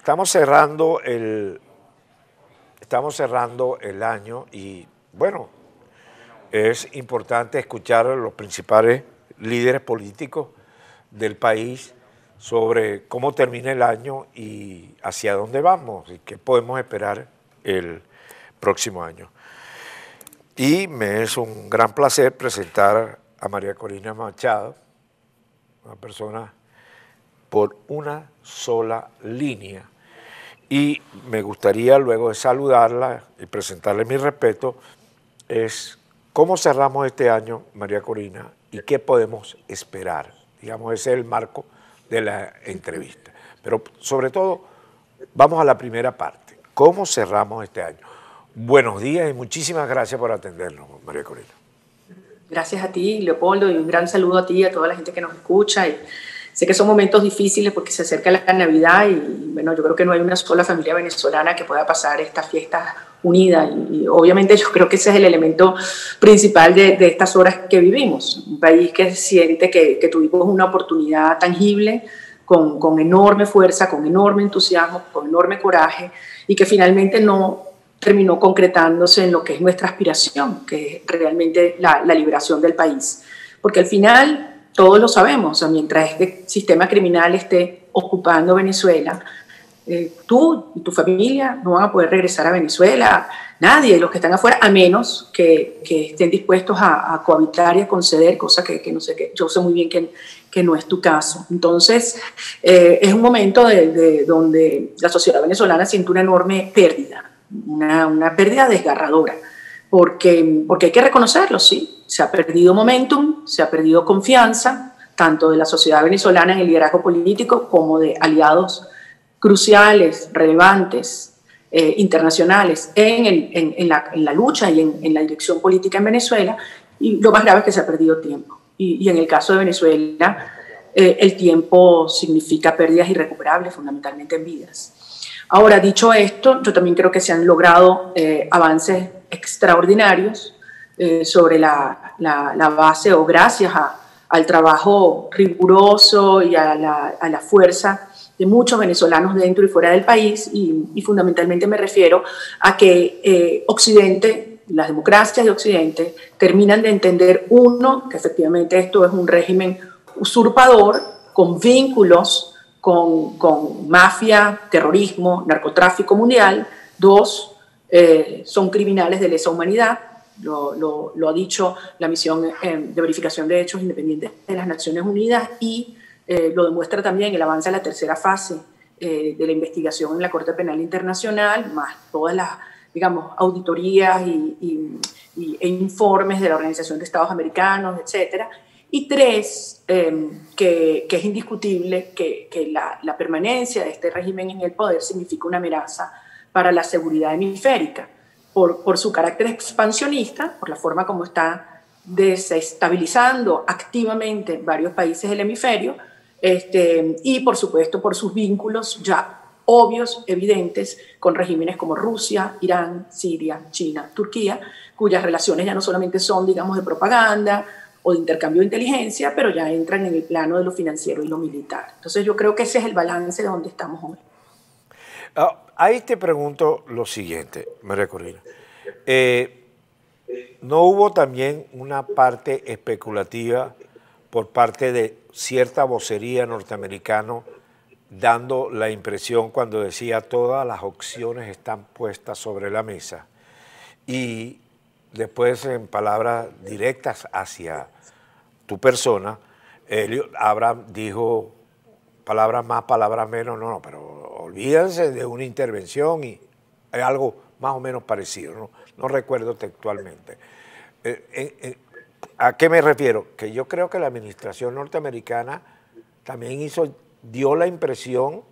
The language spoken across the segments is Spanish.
estamos cerrando el año y, bueno, es importante escuchar a los principales líderes políticos del país sobre cómo termina el año y hacia dónde vamos y qué podemos esperar el próximo año. Y me es un gran placer presentar a María Corina Machado, una persona por una sola línea. Y me gustaría, luego de saludarla y presentarle mi respeto, es cómo cerramos este año, María Corina, y qué podemos esperar. Digamos, ese es el marco de la entrevista. Pero sobre todo, vamos a la primera parte. ¿Cómo cerramos este año? Buenos días y muchísimas gracias por atendernos, María Corina. Gracias a ti, Leopoldo, y un gran saludo a ti y a toda la gente que nos escucha. Y sé que son momentos difíciles porque se acerca la Navidad y bueno, yo creo que no hay una sola familia venezolana que pueda pasar estas fiestas unida y obviamente yo creo que ese es el elemento principal de estas horas que vivimos. Un país que siente que tuvimos una oportunidad tangible, con enorme fuerza, con enorme entusiasmo, con enorme coraje y que finalmente no terminó concretándose en lo que es nuestra aspiración, que es realmente la liberación del país. Porque al final, todos lo sabemos, o sea, mientras este sistema criminal esté ocupando Venezuela, tú y tu familia no van a poder regresar a Venezuela, nadie de los que están afuera, a menos que estén dispuestos a cohabitar y a conceder, cosa que no sé, que yo sé muy bien que no es tu caso. Entonces, es un momento donde la sociedad venezolana siente una enorme pérdida, una pérdida desgarradora, porque hay que reconocerlo, sí, se ha perdido momentum, se ha perdido confianza, tanto de la sociedad venezolana en el liderazgo político como de aliados cruciales, relevantes, internacionales en la lucha y en la dirección política en Venezuela, y lo más grave es que se ha perdido tiempo. Y en el caso de Venezuela, el tiempo significa pérdidas irrecuperables, fundamentalmente en vidas. Ahora, dicho esto, yo también creo que se han logrado avances extraordinarios sobre la base o gracias al trabajo riguroso y a la fuerza de muchos venezolanos dentro y fuera del país y fundamentalmente me refiero a que Occidente, las democracias de Occidente terminan de entender, uno, que efectivamente esto es un régimen usurpador con vínculos con mafia, terrorismo, narcotráfico mundial. Dos, son criminales de lesa humanidad. Lo ha dicho la misión de verificación de hechos independientes de las Naciones Unidas y lo demuestra también el avance de la tercera fase de la investigación en la Corte Penal Internacional, más todas las, digamos, auditorías e informes de la Organización de Estados Americanos, etcétera. Y tres, que es indiscutible que la permanencia de este régimen en el poder significa una amenaza para la seguridad hemisférica, por su carácter expansionista, por la forma como está desestabilizando activamente varios países del hemisferio, y por supuesto por sus vínculos ya obvios, evidentes, con regímenes como Rusia, Irán, Siria, China, Turquía, cuyas relaciones ya no solamente son, digamos, de propaganda o de intercambio de inteligencia, pero ya entran en el plano de lo financiero y lo militar. Entonces yo creo que ese es el balance de donde estamos hoy. Ahí te pregunto lo siguiente, María Corina. ¿No hubo también una parte especulativa por parte de cierta vocería norteamericana dando la impresión cuando decía todas las opciones están puestas sobre la mesa? Y después en palabras directas hacia tu persona, Abraham dijo palabras más, palabras menos, no, pero olvídense de una intervención y algo más o menos parecido, no recuerdo textualmente. ¿A qué me refiero? Que yo creo que la administración norteamericana también dio la impresión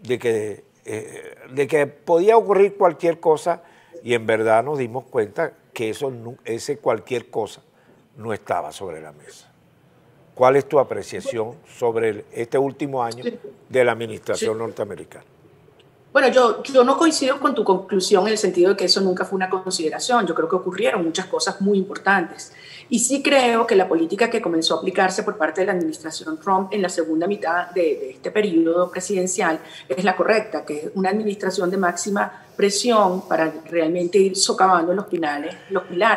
de que podía ocurrir cualquier cosa y en verdad nos dimos cuenta que ese cualquier cosa no estaba sobre la mesa. ¿Cuál es tu apreciación sobre este último año de la administración norteamericana? Bueno, yo no coincido con tu conclusión en el sentido de que eso nunca fue una consideración. Yo creo que ocurrieron muchas cosas muy importantes. Y sí creo que la política que comenzó a aplicarse por parte de la administración Trump en la segunda mitad de este periodo presidencial es la correcta, que es una administración de máxima presión para realmente ir socavando los pilares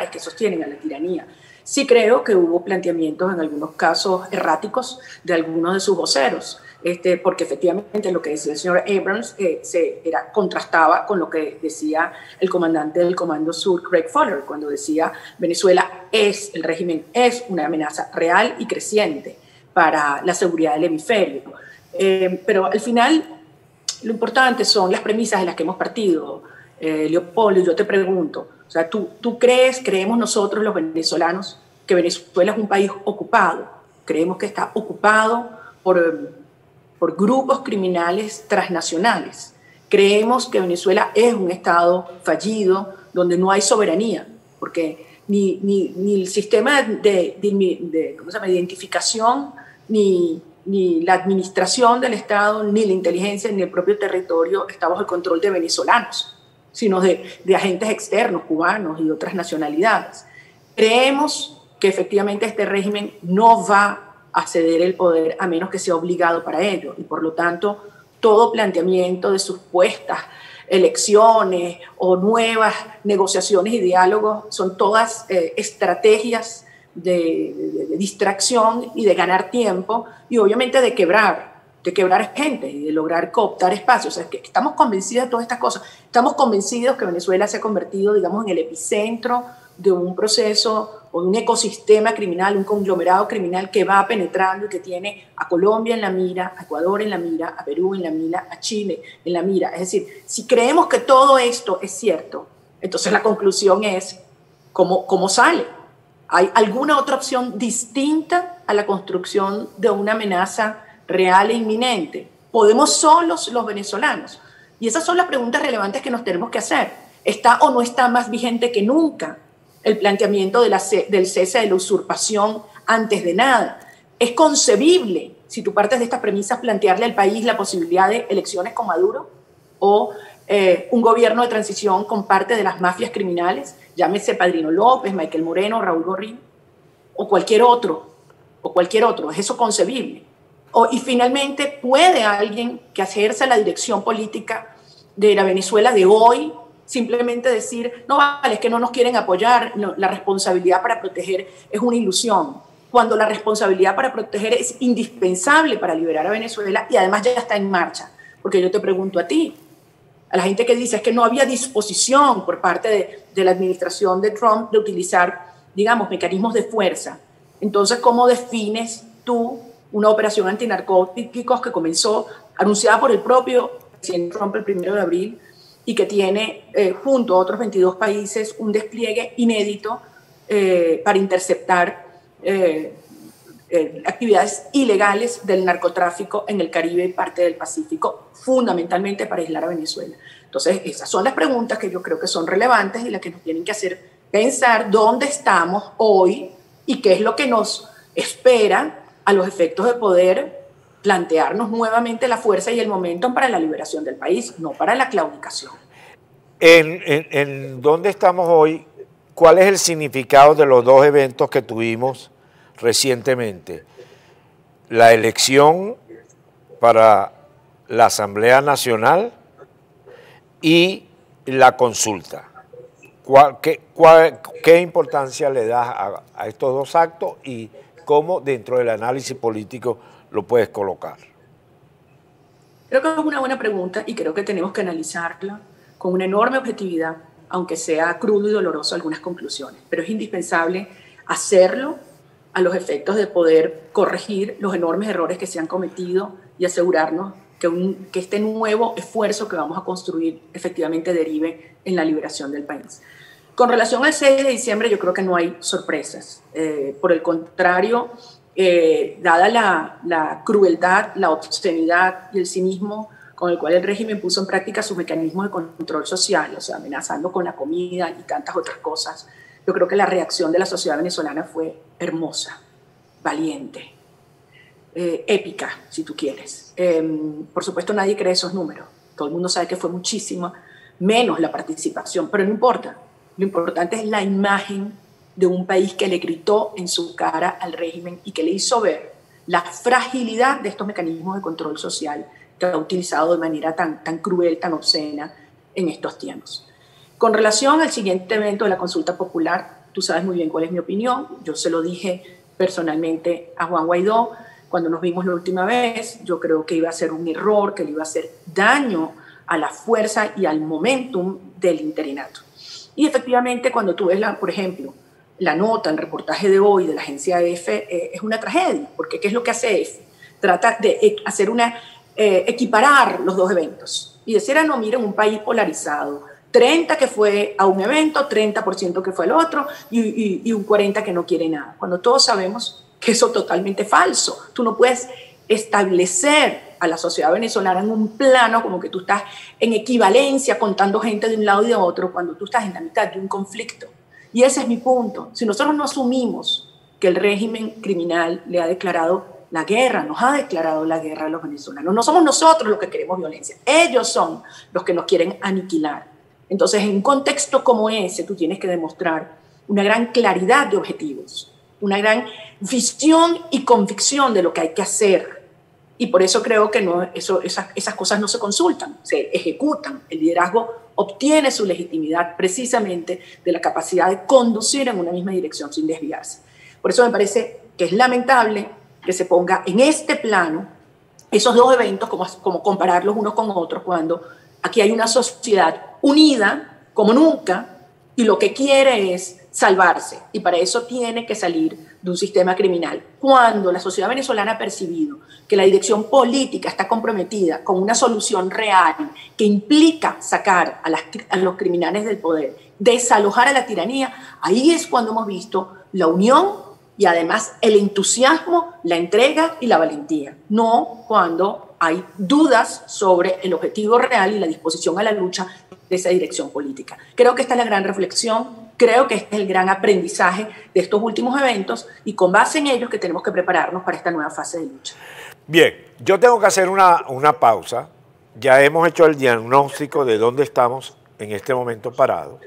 que sostienen a la tiranía. Sí creo que hubo planteamientos en algunos casos erráticos de algunos de sus voceros. Porque efectivamente lo que decía el señor Abrams contrastaba con lo que decía el comandante del Comando Sur, Craig Fuller, cuando decía Venezuela el régimen es una amenaza real y creciente para la seguridad del hemisferio. Pero al final lo importante son las premisas de las que hemos partido. Leopoldo, yo te pregunto, o sea, ¿tú creemos nosotros los venezolanos que Venezuela es un país ocupado? Creemos que está ocupado por grupos criminales transnacionales. Creemos que Venezuela es un Estado fallido donde no hay soberanía, porque ni el sistema de identificación, ni la administración del Estado, ni la inteligencia, ni el propio territorio está bajo el control de venezolanos, sino de agentes externos, cubanos y de otras nacionalidades. Creemos que efectivamente este régimen no va a ceder el poder a menos que sea obligado para ello, y por lo tanto todo planteamiento de supuestas elecciones o nuevas negociaciones y diálogos son todas estrategias de distracción y de ganar tiempo y obviamente de quebrar gente y de lograr cooptar espacios. O sea, que estamos convencidos de todas estas cosas. Estamos convencidos que Venezuela se ha convertido, digamos, en el epicentro de un proceso o de un ecosistema criminal, un conglomerado criminal que va penetrando y que tiene a Colombia en la mira, a Ecuador en la mira, a Perú en la mira, a Chile en la mira. Es decir, si creemos que todo esto es cierto, entonces la conclusión es ¿cómo sale? ¿Hay alguna otra opción distinta a la construcción de una amenaza real e inminente? ¿Podemos solos los venezolanos? Y esas son las preguntas relevantes que nos tenemos que hacer. ¿Está o no está más vigente que nunca el planteamiento del cese de la usurpación antes de nada? ¿Es concebible, si tú partes de estas premisas, plantearle al país la posibilidad de elecciones con Maduro o un gobierno de transición con parte de las mafias criminales, llámese Padrino López, Michael Moreno, Raúl Gorrín o cualquier otro? ¿Es eso concebible? Y finalmente, ¿puede alguien que ejerza la dirección política de la Venezuela de hoy simplemente decir, no vale, es que no nos quieren apoyar, no, la responsabilidad para proteger es una ilusión, cuando la responsabilidad para proteger es indispensable para liberar a Venezuela y además ya está en marcha? Porque yo te pregunto a ti, a la gente que dice es que no había disposición por parte de la administración de Trump de utilizar, digamos, mecanismos de fuerza. Entonces, ¿cómo defines tú una operación antinarcóticos que comenzó, anunciada por el propio presidente Trump el 1 de abril, y que tiene, junto a otros 22 países, un despliegue inédito para interceptar actividades ilegales del narcotráfico en el Caribe y parte del Pacífico, fundamentalmente para aislar a Venezuela? Entonces, esas son las preguntas que yo creo que son relevantes y las que nos tienen que hacer pensar dónde estamos hoy y qué es lo que nos espera a los efectos de poder plantearnos nuevamente la fuerza y el momento para la liberación del país, no para la claudicación. ¿En dónde estamos hoy? ¿Cuál es el significado de los dos eventos que tuvimos recientemente? La elección para la Asamblea Nacional y la consulta. ¿Qué importancia le das a estos dos actos y cómo dentro del análisis político lo puedes colocar? Creo que es una buena pregunta y creo que tenemos que analizarla con una enorme objetividad, aunque sea crudo y doloroso algunas conclusiones. Pero es indispensable hacerlo a los efectos de poder corregir los enormes errores que se han cometido y asegurarnos que este nuevo esfuerzo que vamos a construir efectivamente derive en la liberación del país. Con relación al 6 de diciembre, yo creo que no hay sorpresas. Por el contrario, dada la crueldad, la obscenidad y el cinismo con el cual el régimen puso en práctica sus mecanismos de control social, o sea, amenazando con la comida y tantas otras cosas, yo creo que la reacción de la sociedad venezolana fue hermosa, valiente, épica, si tú quieres. Por supuesto, nadie cree esos números. todo el mundo sabe que fue muchísima, menos la participación, pero no importa. Lo importante es la imagen de un país que le gritó en su cara al régimen y que le hizo ver la fragilidad de estos mecanismos de control social que ha utilizado de manera tan cruel, tan obscena en estos tiempos. Con relación al siguiente evento de la consulta popular, tú sabes muy bien cuál es mi opinión. Yo se lo dije personalmente a Juan Guaidó cuando nos vimos la última vez. Yo creo que iba a ser un error, que le iba a hacer daño a la fuerza y al momentum del interinato. Y efectivamente, cuando tú ves, por ejemplo, la nota, el reportaje de hoy de la agencia EFE, es una tragedia, porque ¿qué es lo que hace EFE? Trata de hacer equiparar los dos eventos y decir, no, miren, un país polarizado, 30 que fue a un evento, 30% que fue al otro y un 40% que no quiere nada, cuando todos sabemos que eso es totalmente falso. Tú no puedes establecer a la sociedad venezolana en un plano como que tú estás en equivalencia contando gente de un lado y de otro cuando tú estás en la mitad de un conflicto. Y ese es mi punto. Si nosotros no asumimos que el régimen criminal le ha declarado la guerra, nos ha declarado la guerra a los venezolanos, no somos nosotros los que queremos violencia, ellos son los que nos quieren aniquilar. Entonces, en un contexto como ese, tú tienes que demostrar una gran claridad de objetivos, una gran visión y convicción de lo que hay que hacer. Y por eso creo que esas cosas no se consultan, se ejecutan. El liderazgo obtiene su legitimidad precisamente de la capacidad de conducir en una misma dirección sin desviarse. Por eso me parece que es lamentable que se ponga en este plano esos dos eventos como compararlos unos con otros, cuando aquí hay una sociedad unida como nunca y lo que quiere es salvarse, y para eso tiene que salir de un sistema criminal. Cuando la sociedad venezolana ha percibido que la dirección política está comprometida con una solución real que implica sacar a los criminales del poder, desalojar a la tiranía, ahí es cuando hemos visto la unión y además el entusiasmo, la entrega y la valentía. No cuando hay dudas sobre el objetivo real y la disposición a la lucha de esa dirección política. Creo que esta es la gran reflexión, creo que este es el gran aprendizaje de estos últimos eventos y con base en ellos que tenemos que prepararnos para esta nueva fase de lucha. Bien, yo tengo que hacer una pausa. Ya hemos hecho el diagnóstico de dónde estamos en este momento parados.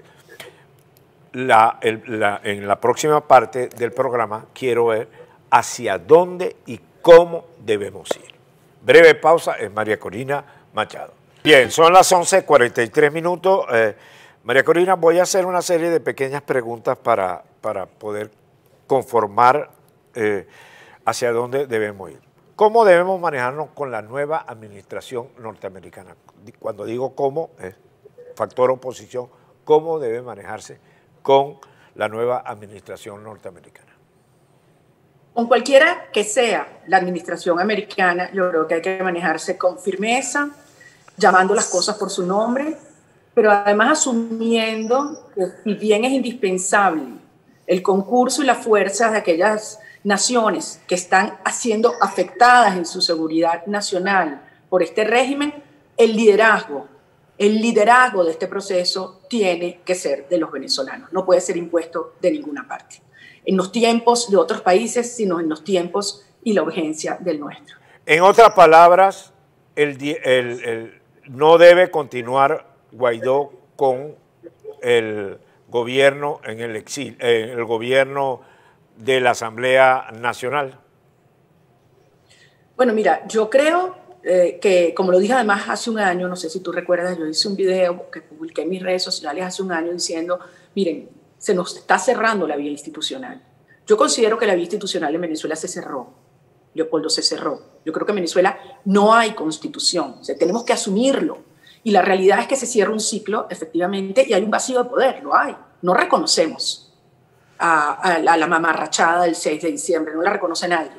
En la próxima parte del programa quiero ver hacia dónde y cómo debemos ir. Breve pausa, es María Corina Machado. Bien, son las 11:43 minutos. María Corina, voy a hacer una serie de pequeñas preguntas para poder conformar hacia dónde debemos ir. ¿Cómo debemos manejarnos con la nueva administración norteamericana? Cuando digo cómo, es factor oposición, ¿cómo debe manejarse con la nueva administración norteamericana? Con cualquiera que sea la administración americana, yo creo que hay que manejarse con firmeza, llamando las cosas por su nombre, pero además asumiendo que si bien es indispensable el concurso y la fuerza de aquellas naciones que están siendo afectadas en su seguridad nacional por este régimen, el liderazgo de este proceso tiene que ser de los venezolanos, no puede ser impuesto de ninguna parte, en los tiempos de otros países, sino en los tiempos y la urgencia del nuestro. En otras palabras, no debe continuar Guaidó con el gobierno en el exilio, el gobierno de la Asamblea Nacional. Bueno, mira, yo creo que, como lo dije además hace un año, no sé si tú recuerdas, yo hice un video que publiqué en mis redes sociales hace un año diciendo, miren, se nos está cerrando la vía institucional. Yo considero que la vía institucional en Venezuela se cerró. Leopoldo, se cerró. Yo creo que en Venezuela no hay constitución, o sea, tenemos que asumirlo. Y la realidad es que se cierra un ciclo, efectivamente, y hay un vacío de poder, lo hay. No reconocemos a la mamarrachada del 6 de diciembre, no la reconoce nadie.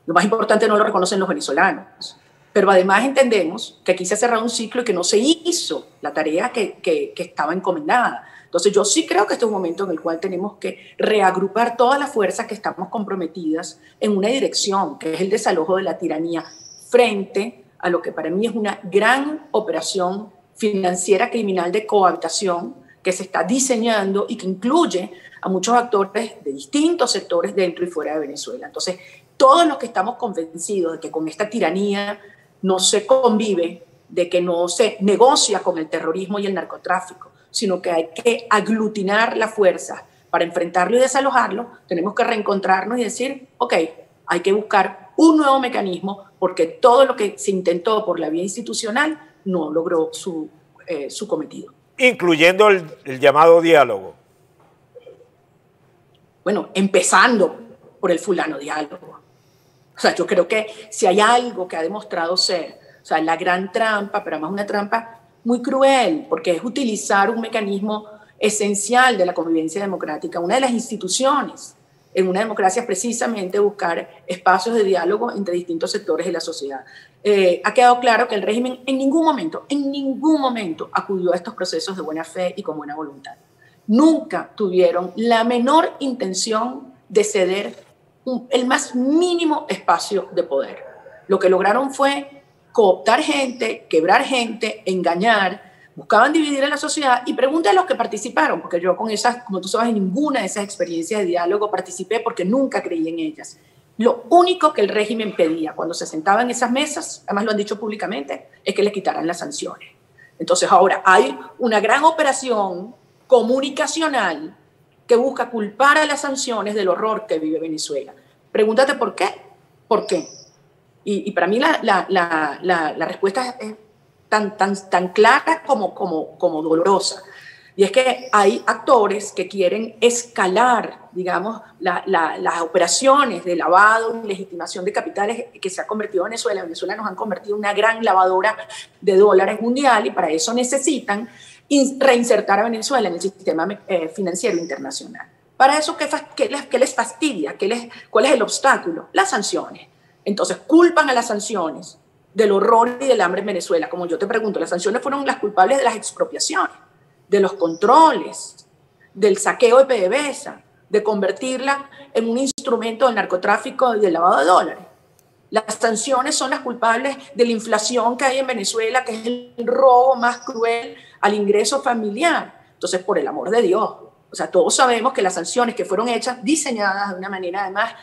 Lo más importante, no lo reconocen los venezolanos. Pero además entendemos que aquí se ha cerrado un ciclo y que no se hizo la tarea que estaba encomendada. Entonces yo sí creo que este es un momento en el cual tenemos que reagrupar todas las fuerzas que estamos comprometidas en una dirección, que es el desalojo de la tiranía, frente a lo que para mí es una gran operación financiera criminal de cohabitación que se está diseñando y que incluye a muchos actores de distintos sectores dentro y fuera de Venezuela. Entonces, todos los que estamos convencidos de que con esta tiranía no se convive, de que no se negocia con el terrorismo y el narcotráfico, sino que hay que aglutinar la fuerza para enfrentarlo y desalojarlo. Tenemos que reencontrarnos y decir, ok, hay que buscar un nuevo mecanismo porque todo lo que se intentó por la vía institucional no logró su cometido. Incluyendo el llamado diálogo. Bueno, empezando por el fulano diálogo. O sea, yo creo que si hay algo que ha demostrado ser, o sea, la gran trampa, pero además una trampa muy cruel, porque es utilizar un mecanismo esencial de la convivencia democrática, una de las instituciones en una democracia es precisamente buscar espacios de diálogo entre distintos sectores de la sociedad. Ha quedado claro que el régimen en ningún momento acudió a estos procesos de buena fe y con buena voluntad. Nunca tuvieron la menor intención de ceder el más mínimo espacio de poder. Lo que lograron fue cooptar gente, quebrar gente, engañar, buscaban dividir a la sociedad. Y pregúntale a los que participaron, porque yo con esas, como tú sabes, en ninguna de esas experiencias de diálogo participé porque nunca creí en ellas. Lo único que el régimen pedía cuando se sentaban en esas mesas, además lo han dicho públicamente, es que le quitaran las sanciones. Entonces ahora hay una gran operación comunicacional que busca culpar a las sanciones del horror que vive Venezuela. Pregúntate por qué. ¿Por qué? Y para mí la respuesta es tan clara como dolorosa. Y es que hay actores que quieren escalar, digamos, las operaciones de lavado y legitimación de capitales que se ha convertido en Venezuela. Venezuela nos han convertido en una gran lavadora de dólares mundial y para eso necesitan reinsertar a Venezuela en el sistema financiero internacional. Para eso, ¿qué les fastidia? ¿Cuál es el obstáculo? Las sanciones. Entonces, culpan a las sanciones del horror y del hambre en Venezuela. Como yo te pregunto, las sanciones fueron las culpables de las expropiaciones, de los controles, del saqueo de PDVSA, de convertirla en un instrumento del narcotráfico y del lavado de dólares. Las sanciones son las culpables de la inflación que hay en Venezuela, que es el robo más cruel al ingreso familiar. Entonces, por el amor de Dios, o sea, todos sabemos que las sanciones que fueron hechas, diseñadas de una manera, además,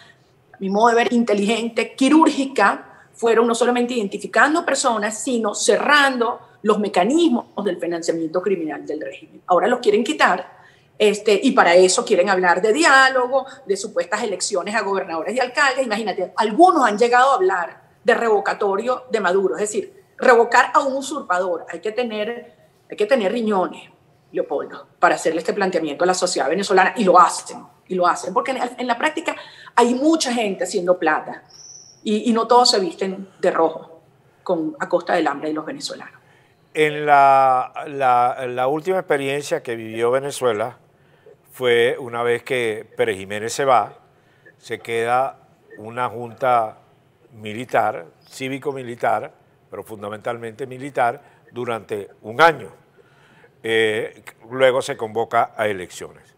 a mi modo de ver, inteligente, quirúrgica, fueron no solamente identificando personas, sino cerrando los mecanismos del financiamiento criminal del régimen. Ahora los quieren quitar, y para eso quieren hablar de diálogo, de supuestas elecciones a gobernadores y alcaldes. Imagínate, algunos han llegado a hablar de revocatorio de Maduro, es decir, revocar a un usurpador. Hay que tener riñones, Leopoldo, para hacerle este planteamiento a la sociedad venezolana, y lo hacen, porque en la práctica hay mucha gente haciendo plata, y no todos se visten de rojo a costa del hambre de los venezolanos. En la última experiencia que vivió Venezuela fue una vez que Pérez Jiménez se va, se queda una junta militar, cívico-militar, pero fundamentalmente militar, durante un año. Luego se convoca a elecciones.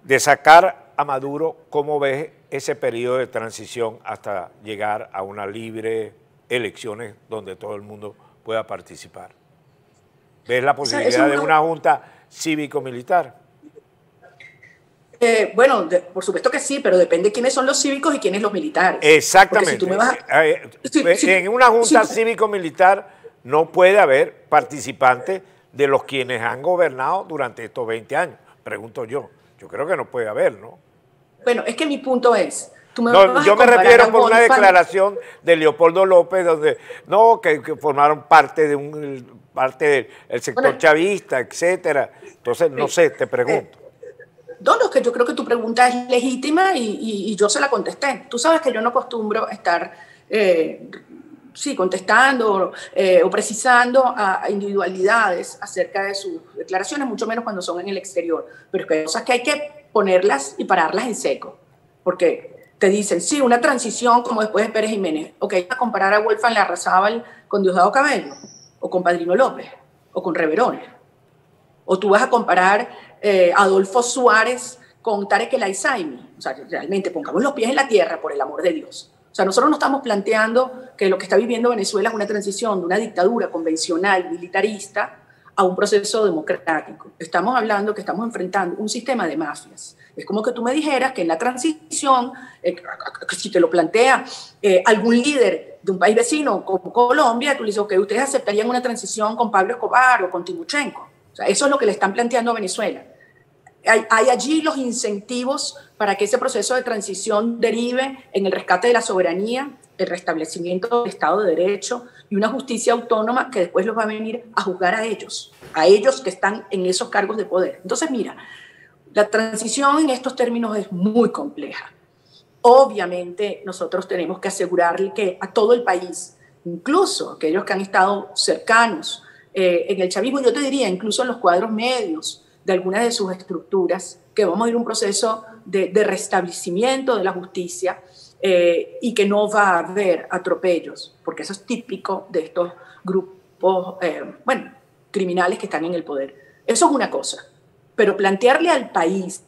De sacar a Maduro, ¿cómo ves ese periodo de transición hasta llegar a una libre elecciones donde todo el mundo pueda participar? ¿Ves la posibilidad de una junta cívico-militar? Bueno, por supuesto que sí, pero depende quiénes son los cívicos y quiénes los militares. Exactamente. En una junta cívico-militar no puede haber participantes de los quienes han gobernado durante estos 20 años, pregunto yo. Yo creo que no puede haber, ¿no? Bueno, es que mi punto es... yo me refiero por una declaración de Leopoldo López, donde que formaron parte del sector chavista, etcétera. Entonces, no sé, te pregunto. No, que yo creo que tu pregunta es legítima y yo se la contesté. Tú sabes que yo no acostumbro estar contestando o precisando a individualidades acerca de sus declaraciones, mucho menos cuando son en el exterior. Pero es que hay cosas que hay que ponerlas y pararlas en seco. Porque te dicen, sí, una transición como después de Pérez Jiménez. Ok, a comparar a Wolfgang Larrazábal con Diosdado Cabello, o con Padrino López, o con Reverón. O tú vas a comparar a Adolfo Suárez con Tarek El Aizami. O sea, realmente pongamos los pies en la tierra, por el amor de Dios. O sea, nosotros no estamos planteando que lo que está viviendo Venezuela es una transición de una dictadura convencional, militarista, a un proceso democrático. Estamos hablando que estamos enfrentando un sistema de mafias. Es como que tú me dijeras que en la transición, si te lo plantea algún líder de un país vecino como Colombia, tú le dices, ok, ¿ustedes aceptarían una transición con Pablo Escobar o con Timochenko? O sea, eso es lo que le están planteando a Venezuela. Hay allí los incentivos para que ese proceso de transición derive en el rescate de la soberanía, el restablecimiento del Estado de Derecho y una justicia autónoma que después los va a venir a juzgar a ellos que están en esos cargos de poder. Entonces, mira, la transición en estos términos es muy compleja. Obviamente, nosotros tenemos que asegurarle que a todo el país, incluso aquellos que han estado cercanos en el chavismo, yo te diría, incluso en los cuadros medios de algunas de sus estructuras, que vamos a ir a un proceso de restablecimiento de la justicia y que no va a haber atropellos, porque eso es típico de estos grupos, criminales que están en el poder. Eso es una cosa, pero plantearle al país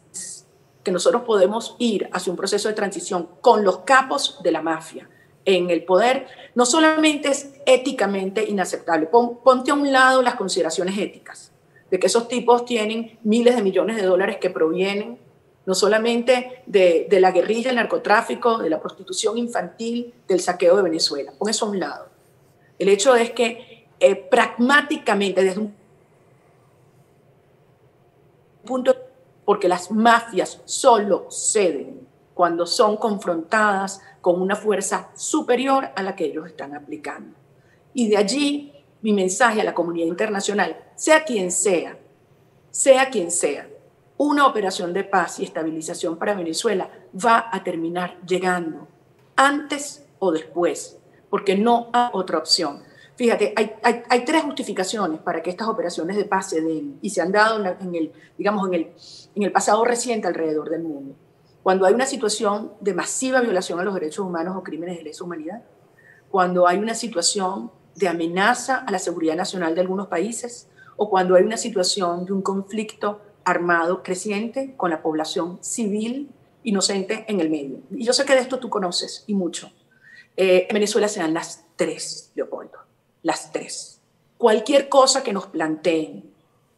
que nosotros podemos ir hacia un proceso de transición con los capos de la mafia en el poder, no solamente es éticamente inaceptable. Ponte a un lado las consideraciones éticas, de que esos tipos tienen miles de millones de dólares que provienen no solamente de la guerrilla, el narcotráfico, de la prostitución infantil, del saqueo de Venezuela. Pon eso a un lado. El hecho es que pragmáticamente, desde un punto, porque las mafias solo ceden cuando son confrontadas con una fuerza superior a la que ellos están aplicando. Y de allí mi mensaje a la comunidad internacional, sea quien sea, una operación de paz y estabilización para Venezuela va a terminar llegando antes o después, porque no hay otra opción. Fíjate, hay tres justificaciones para que estas operaciones de paz se den y se han dado en el pasado reciente alrededor del mundo. Cuando hay una situación de masiva violación a los derechos humanos o crímenes de lesa humanidad, cuando hay una situación de amenaza a la seguridad nacional de algunos países o cuando hay una situación de un conflicto armado creciente con la población civil inocente en el medio. Y yo sé que de esto tú conoces y mucho. En Venezuela se dan las tres, Leopoldo, las tres. Cualquier cosa que nos planteen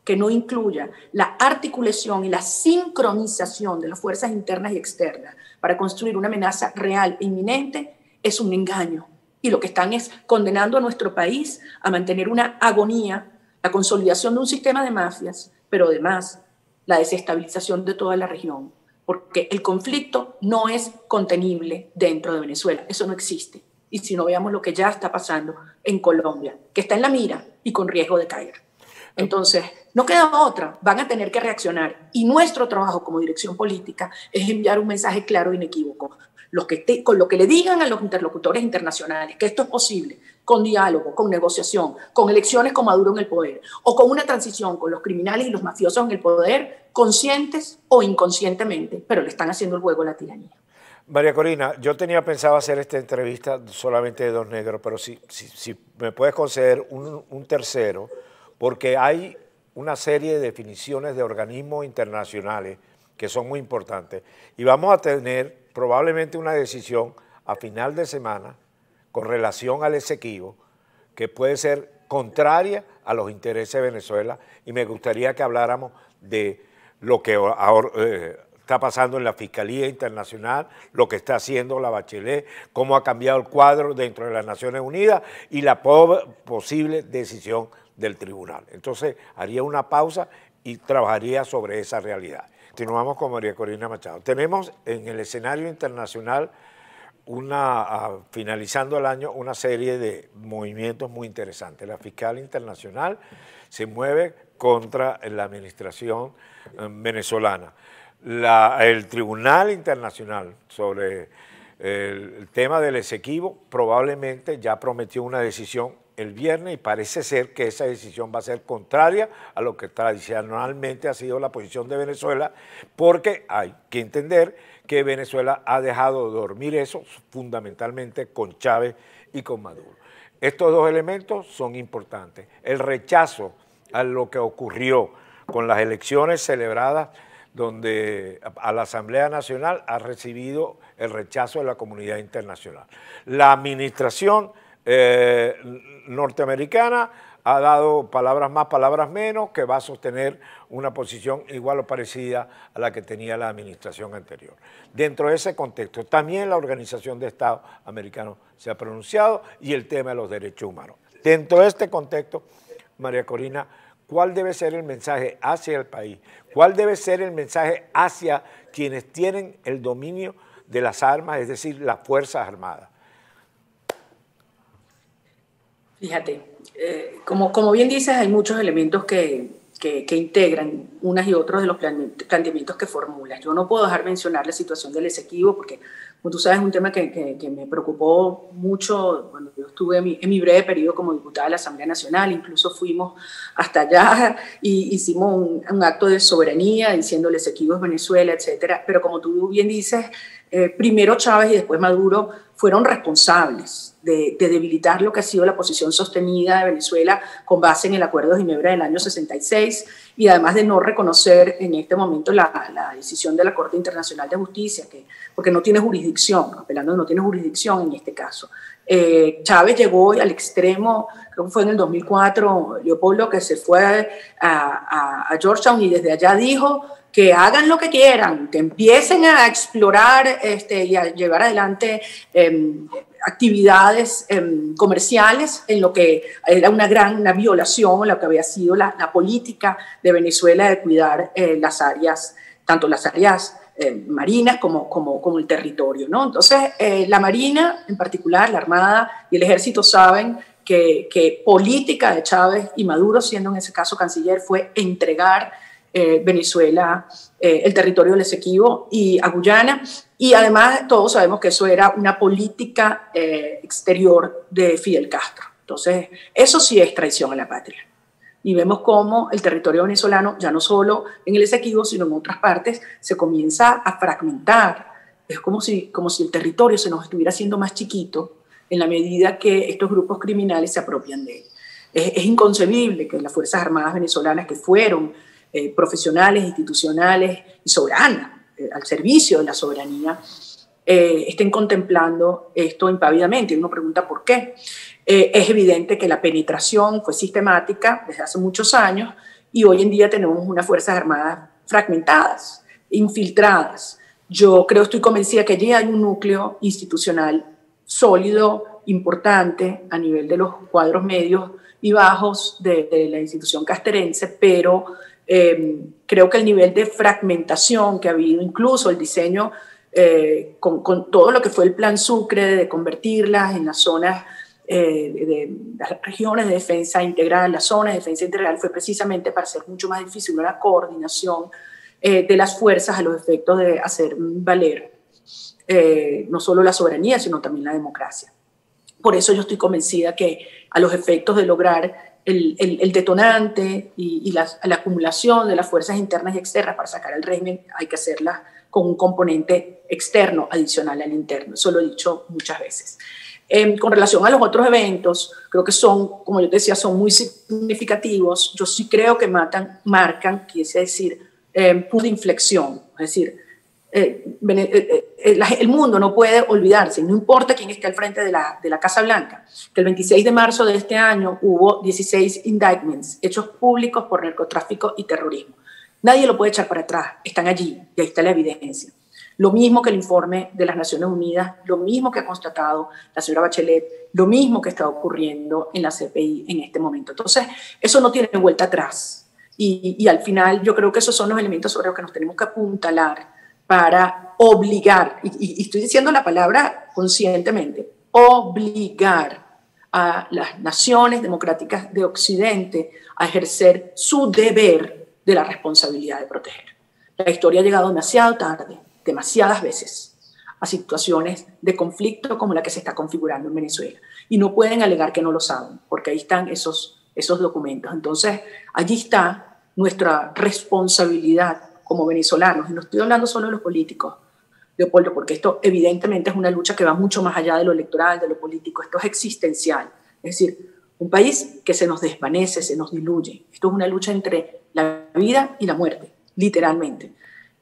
que no incluya la articulación y la sincronización de las fuerzas internas y externas para construir una amenaza real e inminente es un engaño. Y lo que están es condenando a nuestro país a mantener una agonía, la consolidación de un sistema de mafias, pero además la desestabilización de toda la región, porque el conflicto no es contenible dentro de Venezuela, eso no existe. Y si no, veamos lo que ya está pasando en Colombia, que está en la mira y con riesgo de caer. Entonces, no queda otra, van a tener que reaccionar. Y nuestro trabajo como dirección política es enviar un mensaje claro e inequívoco. Con lo que le digan a los interlocutores internacionales que esto es posible, con diálogo, con negociación, con elecciones con Maduro en el poder, o con una transición con los criminales y los mafiosos en el poder, conscientes o inconscientemente, pero le están haciendo el juego a la tiranía. María Corina, yo tenía pensado hacer esta entrevista solamente de dos negros, pero si me puedes conceder un tercero, porque hay una serie de definiciones de organismos internacionales que son muy importantes y vamos a tener probablemente una decisión a final de semana con relación al Esequibo que puede ser contraria a los intereses de Venezuela y me gustaría que habláramos de lo que ahora está pasando en la Fiscalía Internacional, lo que está haciendo la Bachelet, cómo ha cambiado el cuadro dentro de las Naciones Unidas y la posible decisión del tribunal. Entonces haría una pausa y trabajaría sobre esa realidad. Continuamos con María Corina Machado. Tenemos en el escenario internacional, finalizando el año, una serie de movimientos muy interesantes. La fiscal internacional se mueve contra la administración venezolana. El Tribunal Internacional sobre el tema del Esequibo probablemente ya prometió una decisión el viernes y parece ser que esa decisión va a ser contraria a lo que tradicionalmente ha sido la posición de Venezuela, porque hay que entender que Venezuela ha dejado de dormir eso fundamentalmente con Chávez y con Maduro. Estos dos elementos son importantes. El rechazo a lo que ocurrió con las elecciones celebradas donde a la Asamblea Nacional ha recibido el rechazo de la comunidad internacional. La administración norteamericana ha dado palabras más, palabras menos, que va a sostener una posición igual o parecida a la que tenía la administración anterior. Dentro de ese contexto, también la Organización de Estados Americanos se ha pronunciado y el tema de los derechos humanos. Dentro de este contexto, María Corina, ¿cuál debe ser el mensaje hacia el país? ¿Cuál debe ser el mensaje hacia quienes tienen el dominio de las armas, es decir, las Fuerzas Armadas? Fíjate, como bien dices, hay muchos elementos que integran unas y otros de los planteamientos que formulas. Yo no puedo dejar de mencionar la situación del Esequibo, porque, como tú sabes, es un tema que me preocupó mucho cuando yo estuve en mi breve periodo como diputada de la Asamblea Nacional. Incluso fuimos hasta allá y hicimos un acto de soberanía diciendo el Esequibo es Venezuela, etcétera. Pero como tú bien dices, primero Chávez y después Maduro fueron responsables de debilitar lo que ha sido la posición sostenida de Venezuela con base en el Acuerdo de Ginebra del año 66 y además de no reconocer en este momento la decisión de la Corte Internacional de Justicia, porque no tiene jurisdicción, apelando no tiene jurisdicción en este caso. Chávez llegó al extremo, creo que fue en el 2004, Leopoldo, que se fue a Georgetown y desde allá dijo que hagan lo que quieran, que empiecen a explorar y a llevar adelante actividades comerciales en lo que era una violación a lo que había sido la política de Venezuela de cuidar las áreas, tanto las áreas marinas como el territorio, ¿no? Entonces, la Marina en particular, la Armada y el Ejército saben que política de Chávez y Maduro, siendo en ese caso canciller, fue entregar Venezuela, el territorio del Esequibo y a Guyana, y además todos sabemos que eso era una política exterior de Fidel Castro. Entonces, eso sí es traición a la patria. Y vemos cómo el territorio venezolano, ya no solo en el Esequibo, sino en otras partes, se comienza a fragmentar. Es como si el territorio se nos estuviera haciendo más chiquito en la medida que estos grupos criminales se apropian de él. Es inconcebible que las Fuerzas Armadas venezolanas, que fueron profesionales, institucionales y soberanas, al servicio de la soberanía, estén contemplando esto impavidamente. Y uno pregunta por qué. Es evidente que la penetración fue sistemática desde hace muchos años y hoy en día tenemos unas Fuerzas Armadas fragmentadas, infiltradas. Yo estoy convencida que allí hay un núcleo institucional sólido, importante a nivel de los cuadros medios y bajos de la institución casterense, pero creo que el nivel de fragmentación que ha habido, incluso el diseño con todo lo que fue el plan Sucre de convertirlas en las zonas de las regiones de defensa integral, las zonas de defensa integral, fue precisamente para hacer mucho más difícil una coordinación de las fuerzas a los efectos de hacer valer no solo la soberanía, sino también la democracia. Por eso yo estoy convencida que a los efectos de lograr el detonante y la acumulación de las fuerzas internas y externas para sacar al régimen hay que hacerla con un componente externo adicional al interno. Eso lo he dicho muchas veces. Con relación a los otros eventos, creo que son, como yo te decía, son muy significativos. Yo sí creo que marcan, quise decir, punto de inflexión. Es decir, el mundo no puede olvidarse, no importa quién esté al frente de la Casa Blanca, que el 26 de marzo de este año hubo 16 indictments, hechos públicos por narcotráfico y terrorismo. Nadie lo puede echar para atrás, están allí y ahí está la evidencia. Lo mismo que el informe de las Naciones Unidas, lo mismo que ha constatado la señora Bachelet, lo mismo que está ocurriendo en la CPI en este momento. Entonces, eso no tiene vuelta atrás. Y al final yo creo que esos son los elementos sobre los que nos tenemos que apuntalar para obligar, y estoy diciendo la palabra conscientemente, obligar a las naciones democráticas de Occidente a ejercer su deber de la responsabilidad de proteger. La historia ha llegado demasiado tarde, demasiadas veces, a situaciones de conflicto como la que se está configurando en Venezuela. Y no pueden alegar que no lo saben, porque ahí están esos documentos. Entonces, allí está nuestra responsabilidad como venezolanos. Y no estoy hablando solo de los políticos, Leopoldo, porque esto evidentemente es una lucha que va mucho más allá de lo electoral, de lo político. Esto es existencial. Es decir, un país que se nos desvanece, se nos diluye. Esto es una lucha entre la vida y la muerte, literalmente.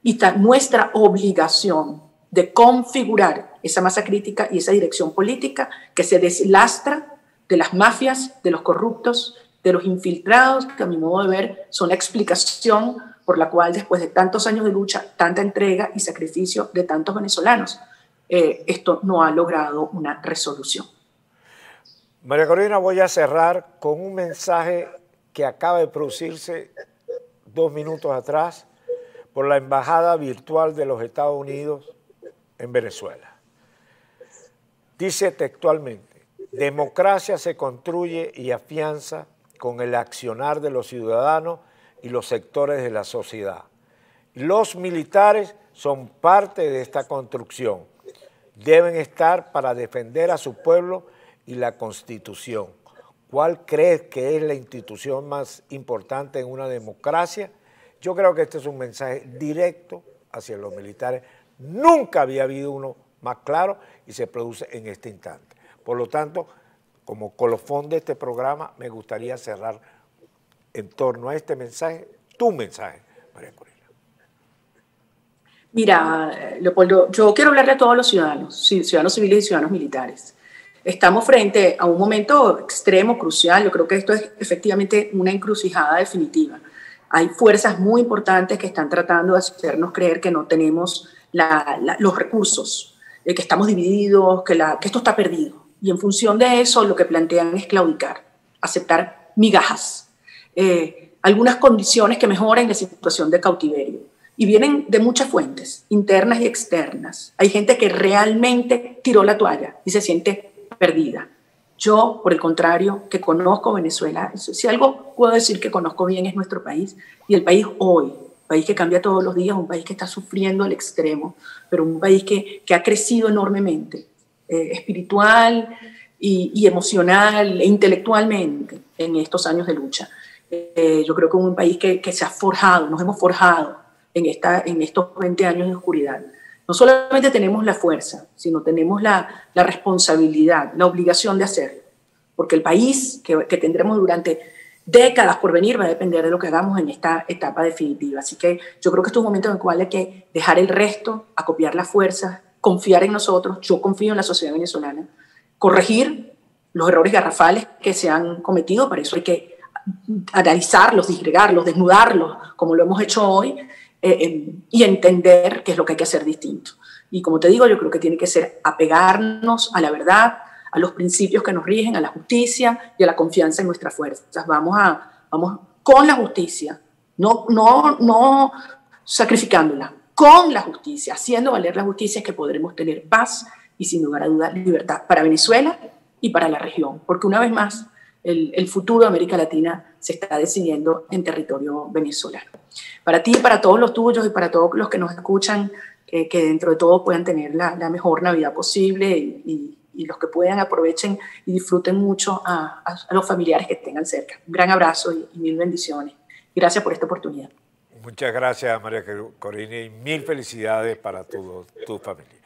Y está nuestra obligación de configurar esa masa crítica y esa dirección política que se deslastra de las mafias, de los corruptos de los infiltrados, que a mi modo de ver son la explicación por la cual después de tantos años de lucha, tanta entrega y sacrificio de tantos venezolanos, esto no ha logrado una resolución. María Corina, voy a cerrar con un mensaje que acaba de producirse 2 minutos atrás por la Embajada Virtual de los Estados Unidos en Venezuela. Dice textualmente: democracia se construye y afianza con el accionar de los ciudadanos y los sectores de la sociedad. Los militares son parte de esta construcción. Deben estar para defender a su pueblo y la Constitución. ¿Cuál crees que es la institución más importante en una democracia? Yo creo que este es un mensaje directo hacia los militares. Nunca había habido uno más claro y se produce en este instante. Por lo tanto, como colofón de este programa, me gustaría cerrar en torno a este mensaje, tu mensaje, María Corina. Mira, Leopoldo, yo quiero hablarle a todos los ciudadanos, ciudadanos civiles y ciudadanos militares. Estamos frente a un momento extremo, crucial. Yo creo que esto es efectivamente una encrucijada definitiva. Hay fuerzas muy importantes que están tratando de hacernos creer que no tenemos los recursos, que estamos divididos, que esto está perdido. Y en función de eso, lo que plantean es claudicar, aceptar migajas, algunas condiciones que mejoren la situación de cautiverio. Y vienen de muchas fuentes, internas y externas. Hay gente que realmente tiró la toalla y se siente perdida. Yo, por el contrario, que conozco Venezuela, si algo puedo decir que conozco bien es nuestro país, y el país hoy, un país que cambia todos los días, un país que está sufriendo al extremo, pero un país que ha crecido enormemente, espiritual y emocional e intelectualmente en estos años de lucha. Yo creo que es un país que se ha forjado, nos hemos forjado en estos 20 años de oscuridad. No solamente tenemos la fuerza, sino tenemos la responsabilidad, la obligación de hacerlo, porque el país que tendremos durante décadas por venir va a depender de lo que hagamos en esta etapa definitiva. Así que yo creo que estos momentos en los cuales hay que dejar el resto, acopiar las fuerzas, confiar en nosotros. Yo confío en la sociedad venezolana, corregir los errores garrafales que se han cometido. Para eso hay que analizarlos, disgregarlos, desnudarlos, como lo hemos hecho hoy, y entender qué es lo que hay que hacer distinto. Y como te digo, yo creo que tiene que ser apegarnos a la verdad, a los principios que nos rigen, a la justicia y a la confianza en nuestras fuerzas. Vamos con la justicia, no sacrificándola, con la justicia, haciendo valer la justicia, que podremos tener paz y, sin lugar a dudas, libertad para Venezuela y para la región. Porque una vez más, el futuro de América Latina se está decidiendo en territorio venezolano. Para ti, para todos los tuyos y para todos los que nos escuchan, que dentro de todo puedan tener la mejor Navidad posible y los que puedan aprovechen y disfruten mucho a los familiares que tengan cerca. Un gran abrazo y mil bendiciones. Gracias por esta oportunidad. Muchas gracias, María Corina, y mil felicidades para tu familia.